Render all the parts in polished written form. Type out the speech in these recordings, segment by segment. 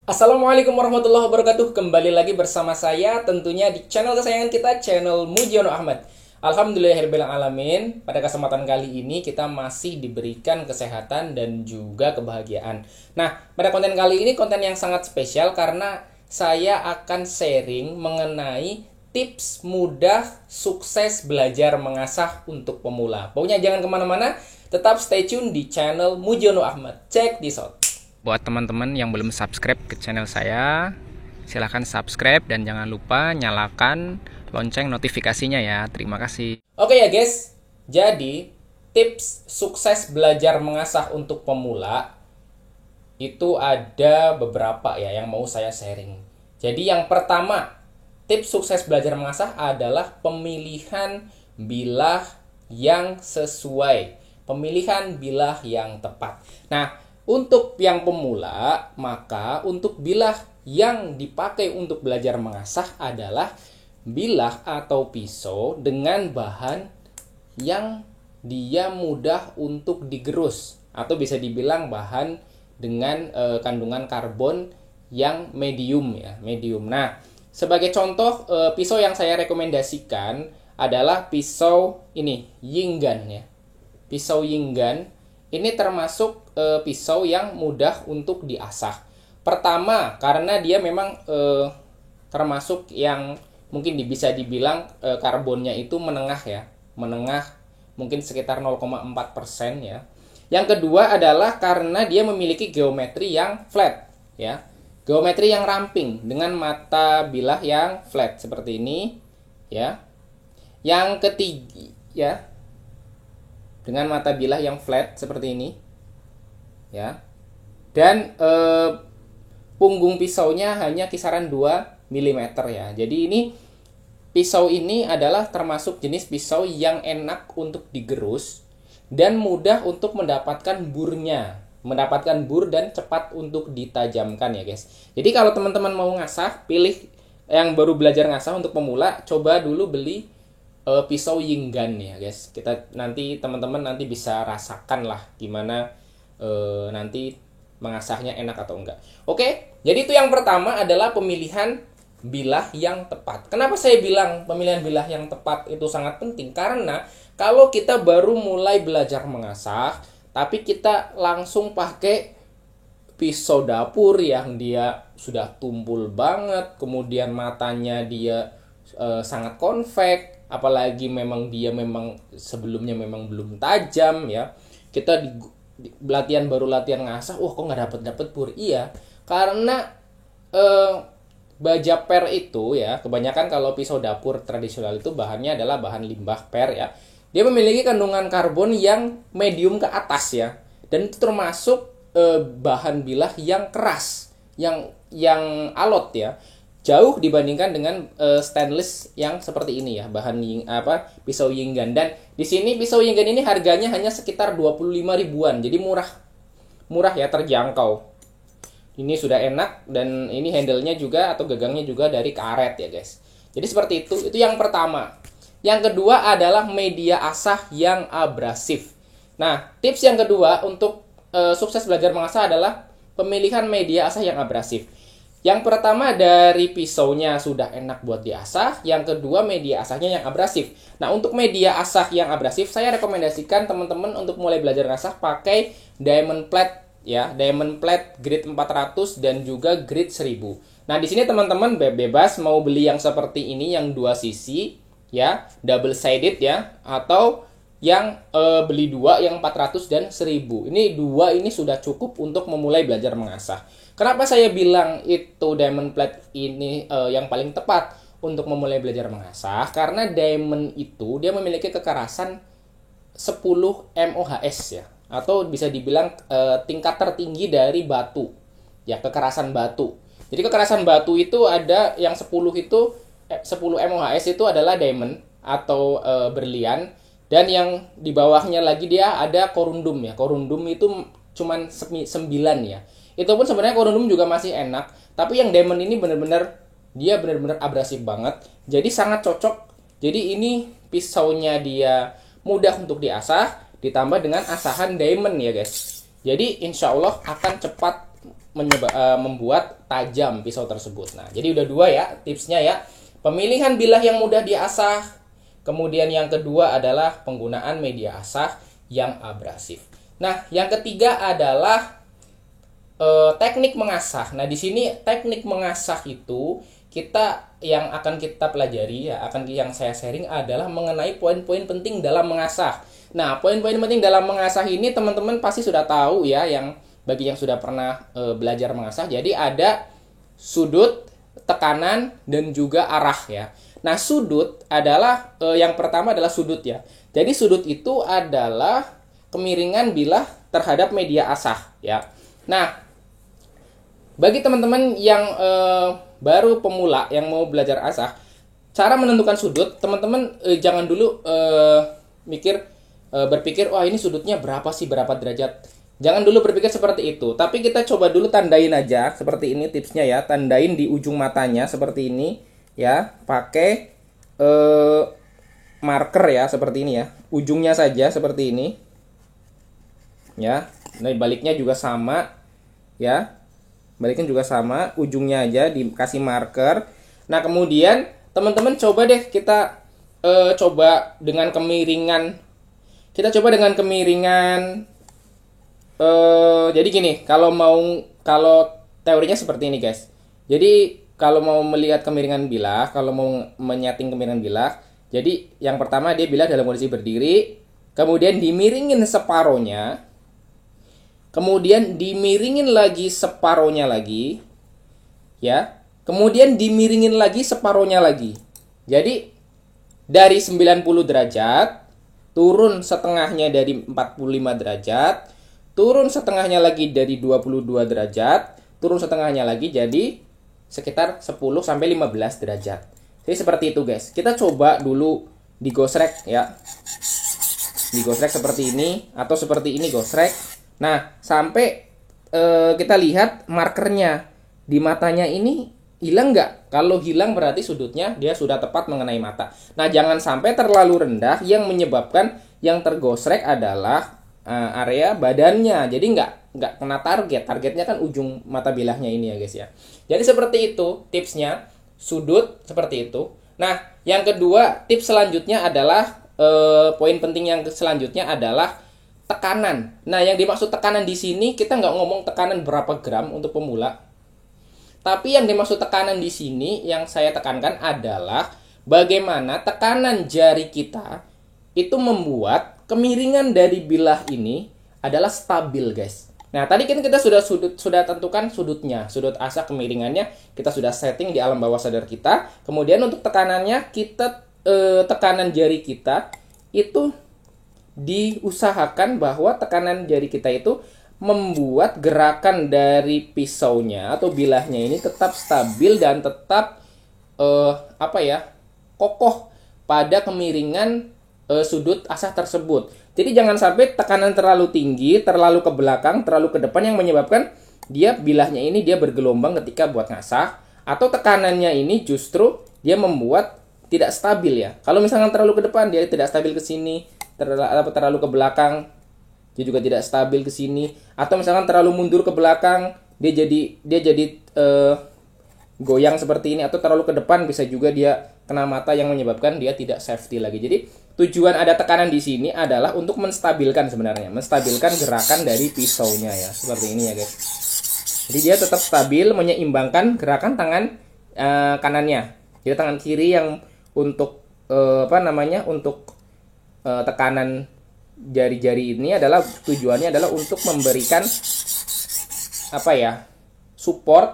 Assalamualaikum warahmatullahi wabarakatuh. Kembali lagi bersama saya tentunya di channel kesayangan kita, channel Mujiono Ahmad. Alhamdulillahirrahmanirrahim. Pada kesempatan kali ini kita masih diberikan kesehatan dan juga kebahagiaan. Nah, pada konten kali ini konten yang sangat spesial karena saya akan sharing mengenai tips mudah sukses belajar mengasah untuk pemula. Pokoknya jangan kemana-mana, tetap stay tune di channel Mujiono Ahmad. Check this out. Buat teman-teman yang belum subscribe ke channel saya, silahkan subscribe dan jangan lupa nyalakan lonceng notifikasinya ya. Terima kasih. Oke ya guys, jadi tips sukses belajar mengasah untuk pemula itu ada beberapa ya yang mau saya sharing. Jadi yang pertama, tips sukses belajar mengasah adalah pemilihan bilah yang sesuai, pemilihan bilah yang tepat. Nah, untuk yang pemula, maka untuk bilah yang dipakai untuk belajar mengasah adalah bilah atau pisau dengan bahan yang dia mudah untuk digerus, atau bisa dibilang bahan dengan kandungan karbon yang medium ya, medium. Nah, sebagai contoh pisau yang saya rekomendasikan adalah pisau ini, Yinggan ya. Pisau Yinggan ini termasuk pisau yang mudah untuk diasah. Pertama, karena dia memang termasuk yang mungkin bisa dibilang karbonnya itu menengah ya, menengah mungkin sekitar 0,4% ya. Yang kedua adalah karena dia memiliki geometri yang flat ya, geometri yang ramping dengan mata bilah yang flat seperti ini ya. Yang ketiga ya, dengan mata bilah yang flat seperti ini ya, dan punggung pisaunya hanya kisaran 2 mm ya. Jadi ini pisau ini adalah termasuk jenis pisau yang enak untuk digerus dan mudah untuk mendapatkan burnya, mendapatkan bur dan cepat untuk ditajamkan ya guys. Jadi kalau teman-teman mau ngasah, pilih yang baru belajar ngasah untuk pemula, coba dulu beli pisau Yinggan ya guys. Kita nanti teman-teman nanti bisa rasakan lah gimana nanti mengasahnya enak atau enggak. Oke, jadi itu yang pertama adalah pemilihan bilah yang tepat. Kenapa saya bilang pemilihan bilah yang tepat itu sangat penting? Karena kalau kita baru mulai belajar mengasah, tapi kita langsung pakai pisau dapur yang dia sudah tumpul banget, kemudian matanya dia sangat konveks, apalagi memang dia memang sebelumnya memang belum tajam ya, kita di latihan baru latihan ngasah, wah kok nggak dapet pur. Iya, karena baja per itu ya, kebanyakan kalau pisau dapur tradisional itu bahannya adalah bahan limbah per ya, dia memiliki kandungan karbon yang medium ke atas ya, dan itu termasuk bahan bilah yang keras, yang alot ya, jauh dibandingkan dengan stainless yang seperti ini ya, bahan pisau Yinggan. Dan di sini pisau Yinggan ini harganya hanya sekitar 25 ribuan. Jadi murah ya, terjangkau. Ini sudah enak dan ini handle-nya juga atau gagangnya juga dari karet ya guys. Jadi seperti itu yang pertama. Yang kedua adalah media asah yang abrasif. Nah, tips yang kedua untuk sukses belajar mengasah adalah pemilihan media asah yang abrasif. Yang pertama dari pisaunya sudah enak buat diasah, yang kedua media asahnya yang abrasif. Nah, untuk media asah yang abrasif saya rekomendasikan teman-teman untuk mulai belajar ngasah pakai diamond plate ya, diamond plate grade 400 dan juga grade 1000. Nah, di sini teman-teman bebas mau beli yang seperti ini yang 2 sisi ya, double sided ya, atau yang beli 2 yang 400 dan 1000. Ini 2 ini sudah cukup untuk memulai belajar mengasah. Kenapa saya bilang itu diamond plate ini yang paling tepat untuk memulai belajar mengasah? Karena diamond itu dia memiliki kekerasan 10 MOHs ya, atau bisa dibilang tingkat tertinggi dari batu ya, kekerasan batu. Jadi kekerasan batu itu ada yang 10 itu 10 MOHs itu adalah diamond atau berlian, dan yang di bawahnya lagi dia ada korundum ya. Korundum itu cuman 9 ya. Itu pun sebenarnya korundum juga masih enak, tapi yang diamond ini dia benar-benar abrasif banget. Jadi sangat cocok. Jadi ini pisaunya dia mudah untuk diasah, ditambah dengan asahan diamond ya guys. Jadi insya Allah akan cepat membuat tajam pisau tersebut. Nah, jadi udah dua ya tipsnya ya. Pemilihan bilah yang mudah diasah. Kemudian yang kedua adalah penggunaan media asah yang abrasif. Nah, yang ketiga adalah teknik mengasah. Nah, di sini teknik mengasah itu yang akan kita pelajari ya, yang saya sharing adalah mengenai poin-poin penting dalam mengasah. Nah, poin-poin penting dalam mengasah ini teman-teman pasti sudah tahu ya, bagi yang sudah pernah belajar mengasah. Jadi ada sudut, tekanan, dan juga arah ya. Nah, sudut adalah yang pertama adalah sudut ya. Jadi sudut itu adalah kemiringan bilah terhadap media asah ya. Nah, bagi teman-teman yang baru pemula yang mau belajar asah, cara menentukan sudut, teman-teman jangan dulu berpikir, wah ini sudutnya berapa sih, berapa derajat. Jangan dulu berpikir seperti itu. Tapi kita coba dulu tandain aja, seperti ini tipsnya ya. Tandain di ujung matanya seperti ini ya, pakai marker ya, seperti ini ya. Ujungnya saja seperti ini. Ya, nah baliknya juga sama ya. Baliknya juga sama, ujungnya aja dikasih marker. Nah, kemudian teman-teman coba deh kita coba dengan kemiringan. Kita coba dengan kemiringan jadi gini, kalau teorinya seperti ini, guys. Jadi, kalau mau melihat kemiringan bilah, kalau mau menyeting kemiringan bilah, jadi yang pertama dia bilah dalam kondisi berdiri, kemudian dimiringin separohnya. Kemudian dimiringin lagi separohnya lagi. Ya. Kemudian dimiringin lagi separohnya lagi. Jadi dari 90 derajat turun setengahnya dari 45 derajat, turun setengahnya lagi dari 22 derajat, turun setengahnya lagi jadi sekitar 10 sampai 15 derajat. Jadi seperti itu, guys. Kita coba dulu digosrek ya. Digosrek seperti ini atau seperti ini gosrek. Nah, sampai kita lihat markernya di matanya ini hilang nggak? Kalau hilang berarti sudutnya dia sudah tepat mengenai mata. Nah, jangan sampai terlalu rendah yang menyebabkan yang tergosrek adalah area badannya. Jadi nggak kena target. Targetnya kan ujung mata bilahnya ini ya, guys ya. Jadi seperti itu tipsnya, sudut seperti itu. Nah, yang kedua tips selanjutnya adalah poin penting yang selanjutnya adalah tekanan. Nah, yang dimaksud tekanan di sini kita nggak ngomong tekanan berapa gram untuk pemula. Tapi yang dimaksud tekanan di sini yang saya tekankan adalah bagaimana tekanan jari kita itu membuat kemiringan dari bilah ini adalah stabil, guys. Nah, tadi kan kita sudah tentukan sudutnya, sudut asah kemiringannya kita sudah setting di alam bawah sadar kita. Kemudian untuk tekanannya kita tekanan jari kita itu diusahakan bahwa tekanan jari kita itu membuat gerakan dari pisaunya atau bilahnya ini tetap stabil dan tetap kokoh pada kemiringan sudut asah tersebut. Jadi jangan sampai tekanan terlalu tinggi, terlalu ke belakang, terlalu ke depan yang menyebabkan bilahnya ini dia bergelombang ketika buat ngasah, atau tekanannya ini justru dia membuat tidak stabil ya. Kalau misalkan terlalu ke depan dia tidak stabil ke sini, terlalu ke belakang dia juga tidak stabil ke sini, atau misalkan terlalu mundur ke belakang dia jadi goyang seperti ini, atau terlalu ke depan bisa juga dia kena mata yang menyebabkan dia tidak safety lagi. Jadi tujuan ada tekanan di sini adalah untuk menstabilkan gerakan dari pisaunya ya, seperti ini ya, guys. Jadi dia tetap stabil, menyeimbangkan gerakan tangan kanannya. Jadi tangan kiri yang untuk tekanan jari-jari ini adalah tujuannya adalah untuk memberikan support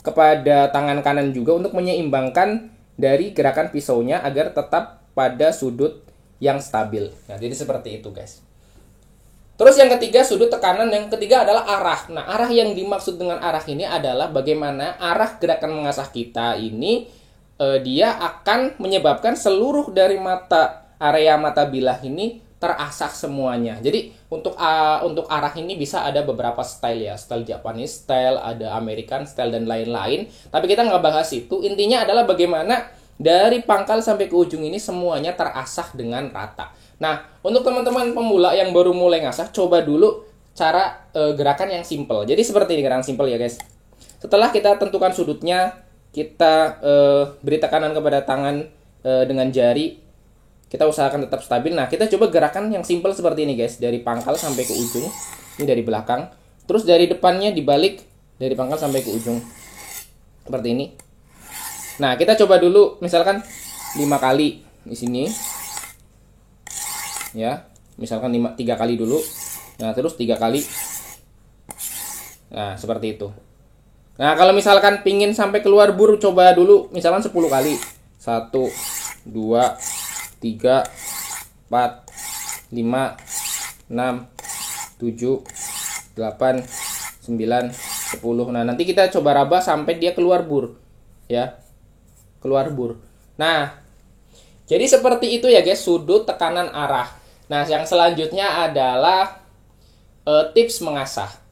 kepada tangan kanan juga untuk menyeimbangkan dari gerakan pisaunya agar tetap pada sudut yang stabil. Nah, jadi seperti itu, guys. Terus yang ketiga, sudut tekanan yang ketiga adalah arah. Nah, arah yang dimaksud dengan arah ini adalah bagaimana arah gerakan mengasah kita ini dia akan menyebabkan seluruh dari area mata bilah ini terasah semuanya. Jadi untuk arah ini bisa ada beberapa style ya, style Japanese style, ada American style dan lain-lain. Tapi kita nggak bahas itu. Intinya adalah bagaimana dari pangkal sampai ke ujung ini semuanya terasah dengan rata. Nah, untuk teman-teman pemula yang baru mulai ngasah, coba dulu cara gerakan yang simple. Jadi seperti ini gerakan simple ya, guys. Setelah kita tentukan sudutnya, kita beri tekanan kepada tangan dengan jari, kita usahakan tetap stabil. Nah, kita coba gerakan yang simple seperti ini guys, dari pangkal sampai ke ujung. Ini dari belakang, terus dari depannya dibalik dari pangkal sampai ke ujung seperti ini. Nah, kita coba dulu misalkan 5 kali di sini ya, misalkan 3 kali dulu. Nah, terus 3 kali. Nah, seperti itu. Nah, kalau misalkan pingin sampai keluar bur, coba dulu misalkan 10 kali. 1, 2, 3, 4, 5, 6, 7, 8, 9, 10. Nah, nanti kita coba raba sampai dia keluar bur. Ya. Keluar bur. Nah, jadi seperti itu ya guys, sudut, tekanan, arah. Nah, yang selanjutnya adalah tips mengasah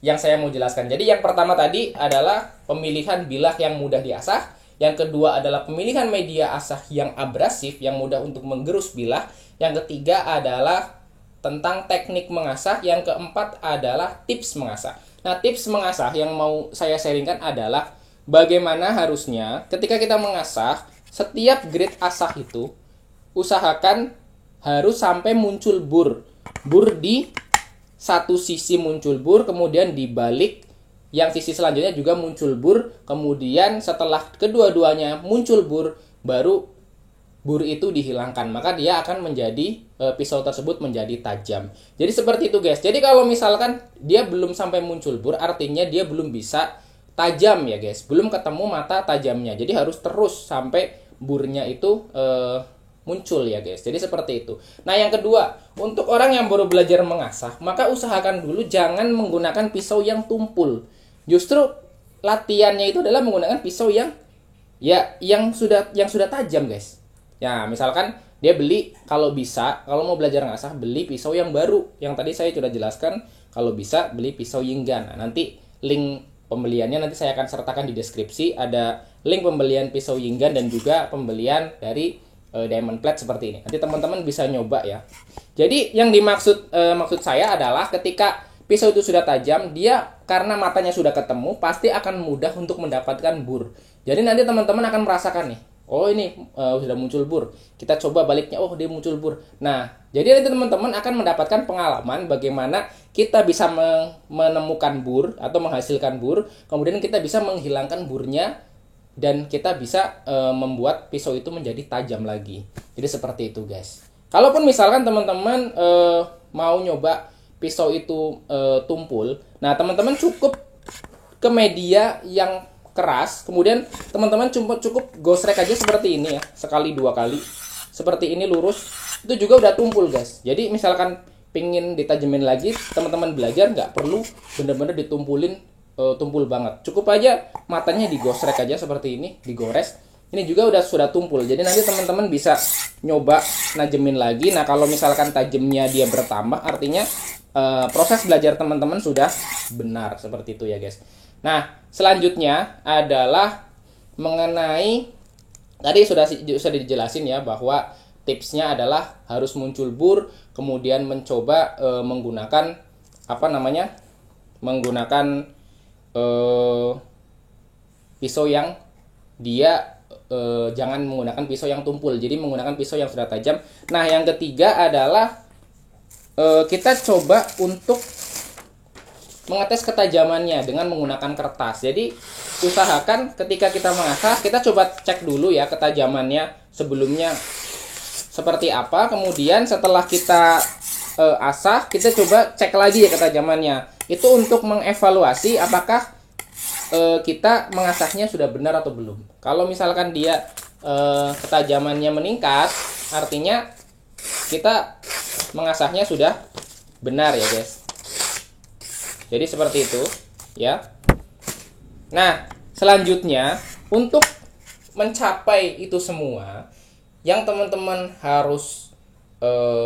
yang saya mau jelaskan. Jadi yang pertama tadi adalah pemilihan bilah yang mudah diasah. Yang kedua adalah pemilihan media asah yang abrasif, yang mudah untuk menggerus bilah. Yang ketiga adalah tentang teknik mengasah. Yang keempat adalah tips mengasah. Nah, tips mengasah yang mau saya sharingkan adalah bagaimana harusnya ketika kita mengasah, setiap grid asah itu usahakan harus sampai muncul bur. Bur di satu sisi muncul bur, kemudian dibalik yang sisi selanjutnya juga muncul bur, kemudian setelah kedua-duanya muncul bur, baru bur itu dihilangkan, maka dia akan menjadi pisau tersebut menjadi tajam. Jadi seperti itu guys. Jadi kalau misalkan dia belum sampai muncul bur, artinya dia belum bisa tajam ya guys, belum ketemu mata tajamnya. Jadi harus terus sampai burnya itu muncul ya guys. Jadi seperti itu. Nah, yang kedua, untuk orang yang baru belajar mengasah, maka usahakan dulu jangan menggunakan pisau yang tumpul. Justru latihannya itu adalah menggunakan pisau yang sudah tajam guys. Ya, misalkan dia beli, kalau bisa, kalau mau belajar ngasah, beli pisau yang baru. Yang tadi saya sudah jelaskan, kalau bisa beli pisau Yinggan. Nah, nanti link pembeliannya nanti saya akan sertakan di deskripsi. Ada link pembelian pisau Yinggan dan juga pembelian dari diamond plate seperti ini. Nanti teman-teman bisa nyoba ya. Jadi yang maksud saya adalah ketika pisau itu sudah tajam, dia karena matanya sudah ketemu, pasti akan mudah untuk mendapatkan bur. Jadi nanti teman-teman akan merasakan nih, oh ini sudah muncul bur. Kita coba baliknya, oh dia muncul bur. Nah, jadi nanti teman-teman akan mendapatkan pengalaman bagaimana kita bisa menemukan bur atau menghasilkan bur, kemudian kita bisa menghilangkan burnya, dan kita bisa membuat pisau itu menjadi tajam lagi. Jadi seperti itu guys. Kalaupun misalkan teman-teman mau nyoba pisau itu tumpul, nah teman-teman cukup ke media yang keras, kemudian teman-teman cukup gosrek aja seperti ini ya, sekali 2 kali seperti ini lurus, itu juga udah tumpul guys. Jadi misalkan pingin ditajemin lagi, teman-teman belajar nggak perlu bener-bener ditumpulin tumpul banget, cukup aja matanya digosrek aja seperti ini, digores. Ini juga sudah tumpul. Jadi nanti teman-teman bisa nyoba najemin lagi. Nah, kalau misalkan tajamnya dia bertambah, artinya proses belajar teman-teman sudah benar seperti itu ya guys. Nah, selanjutnya adalah mengenai tadi sudah dijelasin ya, bahwa tipsnya adalah harus muncul bur, kemudian mencoba menggunakan menggunakan pisau yang dia jangan menggunakan pisau yang tumpul, jadi menggunakan pisau yang sudah tajam. Nah, yang ketiga adalah kita coba untuk mengetes ketajamannya dengan menggunakan kertas. Jadi usahakan ketika kita mengasah, kita coba cek dulu ya ketajamannya sebelumnya seperti apa, kemudian setelah kita asah, kita coba cek lagi ya ketajamannya. Itu untuk mengevaluasi apakah kita mengasahnya sudah benar atau belum. Kalau misalkan dia ketajamannya meningkat, artinya kita mengasahnya sudah benar ya guys. Jadi seperti itu ya. Nah, selanjutnya untuk mencapai itu semua, yang teman-teman harus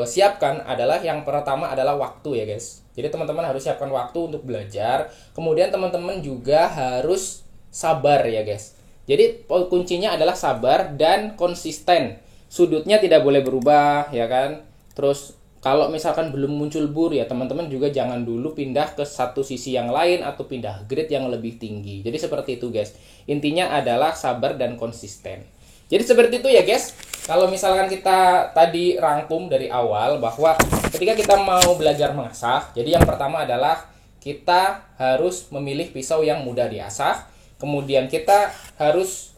siapkan adalah, yang pertama adalah waktu ya guys. Jadi teman-teman harus siapkan waktu untuk belajar. Kemudian teman-teman juga harus sabar ya guys. Jadi kuncinya adalah sabar dan konsisten. Sudutnya tidak boleh berubah ya kan. Terus kalau misalkan belum muncul bur ya teman-teman juga jangan dulu pindah ke satu sisi yang lain atau pindah grade yang lebih tinggi. Jadi seperti itu guys. Intinya adalah sabar dan konsisten. Jadi seperti itu ya guys. Kalau misalkan kita tadi rangkum dari awal bahwa ketika kita mau belajar mengasah, jadi yang pertama adalah kita harus memilih pisau yang mudah diasah. Kemudian kita harus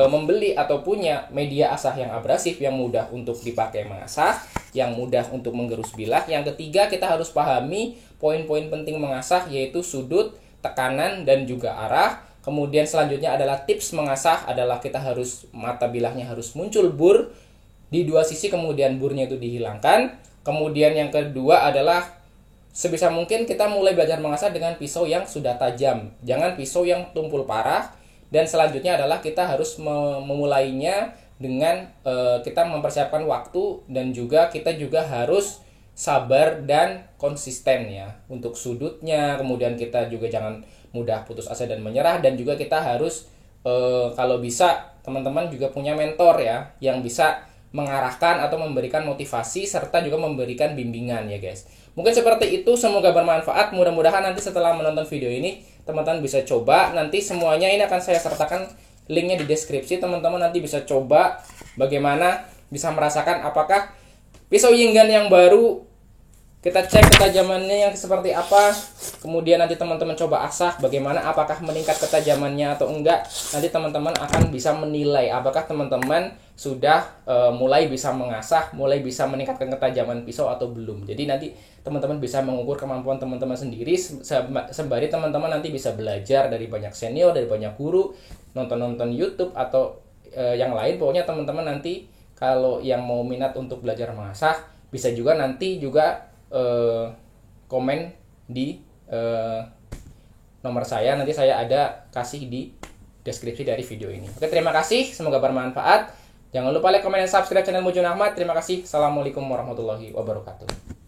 membeli atau punya media asah yang abrasif yang mudah untuk dipakai mengasah, yang mudah untuk menggerus bilah. Yang ketiga, kita harus pahami poin-poin penting mengasah yaitu sudut, tekanan, dan juga arah. Kemudian selanjutnya adalah tips mengasah adalah kita harus mata bilahnya harus muncul bur di dua sisi, kemudian burnya itu dihilangkan. Kemudian yang kedua adalah sebisa mungkin kita mulai belajar mengasah dengan pisau yang sudah tajam, jangan pisau yang tumpul parah. Dan selanjutnya adalah kita harus memulainya dengan kita mempersiapkan waktu, dan juga kita juga harus sabar dan konsisten ya untuk sudutnya. Kemudian kita juga jangan mudah putus asa dan menyerah, dan juga kita harus kalau bisa teman-teman juga punya mentor ya yang bisa mengarahkan atau memberikan motivasi serta juga memberikan bimbingan ya guys. Mungkin seperti itu, semoga bermanfaat. Mudah-mudahan nanti setelah menonton video ini teman-teman bisa coba. Nanti semuanya ini akan saya sertakan linknya di deskripsi. Teman-teman nanti bisa coba bagaimana bisa merasakan apakah pisau Yinggan yang baru, kita cek ketajamannya yang seperti apa. Kemudian nanti teman-teman coba asah bagaimana, apakah meningkat ketajamannya atau enggak. Nanti teman-teman akan bisa menilai apakah teman-teman sudah mulai bisa mengasah, mulai bisa meningkatkan ketajaman pisau atau belum. Jadi nanti teman-teman bisa mengukur kemampuan teman-teman sendiri, sembari teman-teman nanti bisa belajar dari banyak senior, dari banyak guru, nonton-nonton YouTube atau yang lain. Pokoknya teman-teman nanti kalau yang mau minat untuk belajar mengasah bisa juga nanti juga komen di nomor saya, nanti saya ada kasih di deskripsi dari video ini. Oke, terima kasih, semoga bermanfaat. Jangan lupa like, komen, dan subscribe channel Mujion Ahmad. Terima kasih. Assalamualaikum warahmatullahi wabarakatuh.